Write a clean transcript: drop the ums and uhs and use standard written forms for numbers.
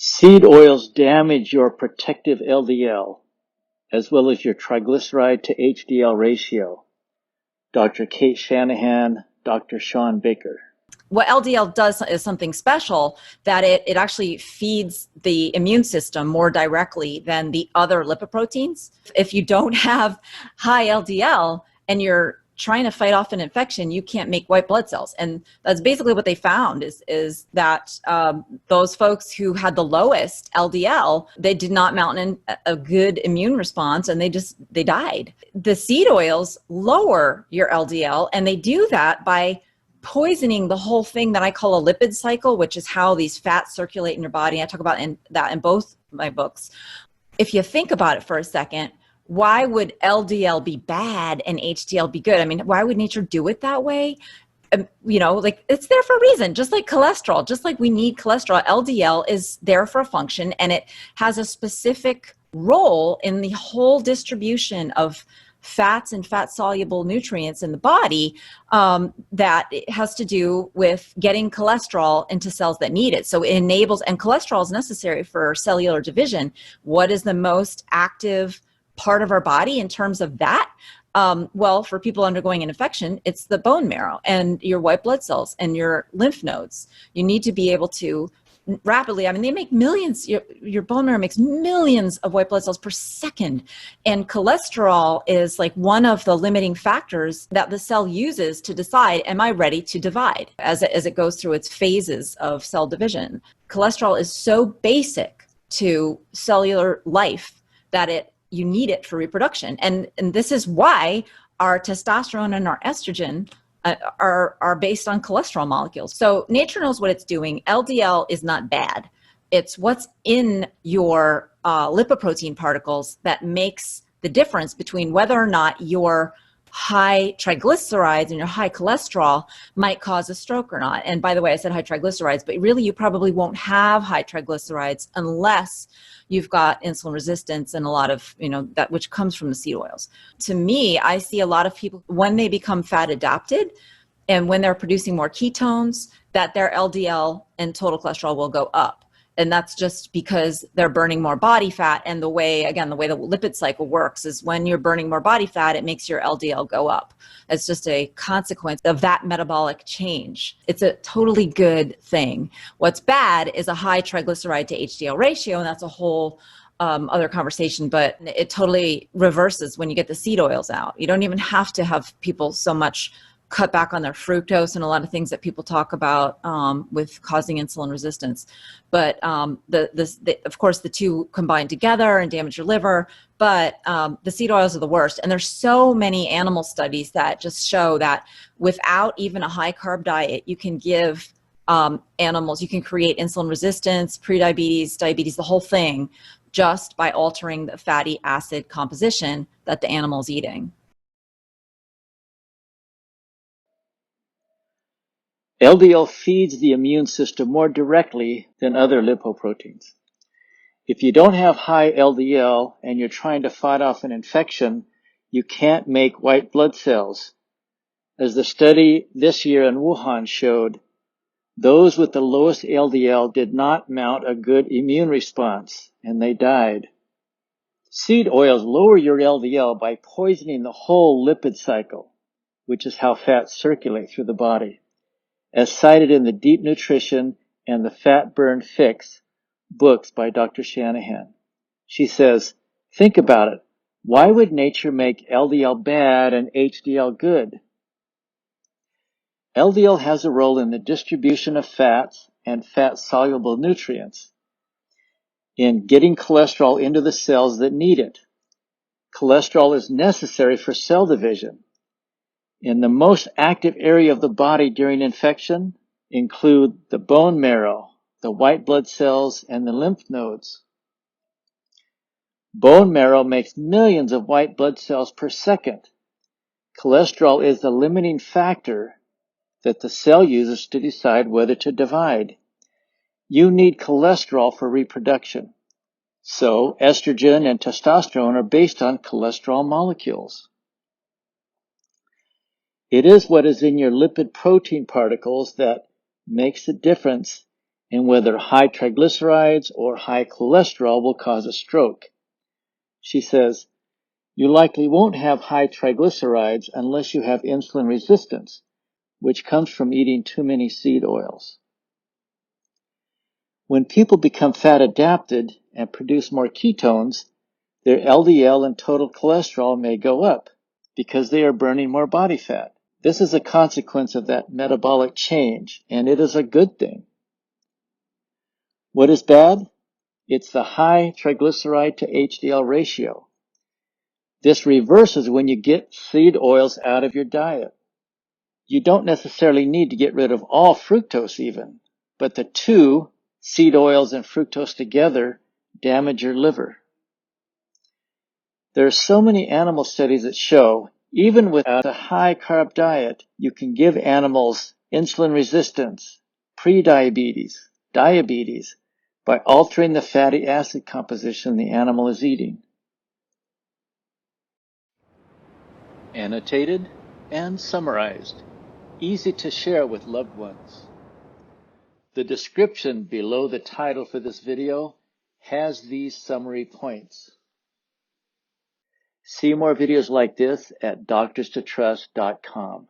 Seed oils damage your protective LDL, as well as your triglyceride to HDL ratio. Dr. Cate Shanahan, Dr. Shawn Baker. What LDL does is something special, that it actually feeds the immune system more directly than the other lipoproteins. If you don't have high LDL and you're trying to fight off an infection, you can't make white blood cells. And that's basically what they found is that those folks who had the lowest LDL, they did not mount a good immune response, and they died. The seed oils lower your LDL, and they do that by poisoning the whole thing that I call a lipid cycle, which is how these fats circulate in your body. I talk about that in both my books. If you think about it for a second, why would LDL be bad and HDL be good? I mean, why would nature do it that way? Like, it's there for a reason, just like cholesterol, just like we need cholesterol. LDL is there for a function, and it has a specific role in the whole distribution of fats and fat soluble nutrients in the body, that it has to do with getting cholesterol into cells that need it. So it enables, and cholesterol is necessary for cellular division. What is the most active part of our body in terms of that? Well, for people undergoing an infection, it's the bone marrow and your white blood cells and your lymph nodes. You need to be able to rapidly, I mean, they make millions, your bone marrow makes millions of white blood cells per second. And cholesterol is like one of the limiting factors that the cell uses to decide, am I ready to divide, as it goes through its phases of cell division. Cholesterol is so basic to cellular life that you need it for reproduction. And this is why our testosterone and our estrogen are based on cholesterol molecules. So nature knows what it's doing. LDL is not bad. It's what's in your lipoprotein particles that makes the difference between whether or not your high triglycerides and your high cholesterol might cause a stroke or not. And by the way, I said high triglycerides, but really you probably won't have high triglycerides unless you've got insulin resistance and a lot of, that which comes from the seed oils. To me, I see a lot of people, when they become fat adapted and when they're producing more ketones, that their LDL and total cholesterol will go up. And that's just because they're burning more body fat. And the way the lipid cycle works is when you're burning more body fat, it makes your LDL go up. It's just a consequence of that metabolic change. It's a totally good thing. What's bad is a high triglyceride to HDL ratio, and that's a whole other conversation, but it totally reverses when you get the seed oils out. You don't even have to have people so much cut back on their fructose and a lot of things that people talk about with causing insulin resistance. But of course, the two combine together and damage your liver. But the seed oils are the worst. And there's so many animal studies that just show that without even a high carb diet, you can give animals, you can create insulin resistance, prediabetes, diabetes, the whole thing, just by altering the fatty acid composition that the animal's eating. LDL feeds the immune system more directly than other lipoproteins. If you don't have high LDL and you're trying to fight off an infection, you can't make white blood cells. As the study this year in Wuhan showed, those with the lowest LDL did not mount a good immune response, and they died. Seed oils lower your LDL by poisoning the whole lipid cycle, which is how fats circulate through the body, as cited in the Deep Nutrition and the Fatburn Fix books by Dr. Shanahan. She says, think about it. Why would nature make LDL bad and HDL good? LDL has a role in the distribution of fats and fat-soluble nutrients, in getting cholesterol into the cells that need it. Cholesterol is necessary for cell division. In the most active area of the body during infection include the bone marrow, the white blood cells, and the lymph nodes. Bone marrow makes millions of white blood cells per second. Cholesterol is the limiting factor that the cell uses to decide whether to divide. You need cholesterol for reproduction. So estrogen and testosterone are based on cholesterol molecules. It is what is in your lipid protein particles that makes the difference and whether high triglycerides or high cholesterol will cause a stroke. She says, you likely won't have high triglycerides unless you have insulin resistance, which comes from eating too many seed oils. When people become fat adapted and produce more ketones, their LDL and total cholesterol may go up because they are burning more body fat. This is a consequence of that metabolic change, and it is a good thing. What is bad? It's the high triglyceride to HDL ratio. This reverses when you get seed oils out of your diet. You don't necessarily need to get rid of all fructose even, but the two, seed oils and fructose together, damage your liver. There are so many animal studies that show, even without a high-carb diet, you can give animals insulin resistance, prediabetes, diabetes, by altering the fatty acid composition the animal is eating. Annotated and summarized. Easy to share with loved ones. The description below the title for this video has these summary points. See more videos like this at doctorstotrust.com.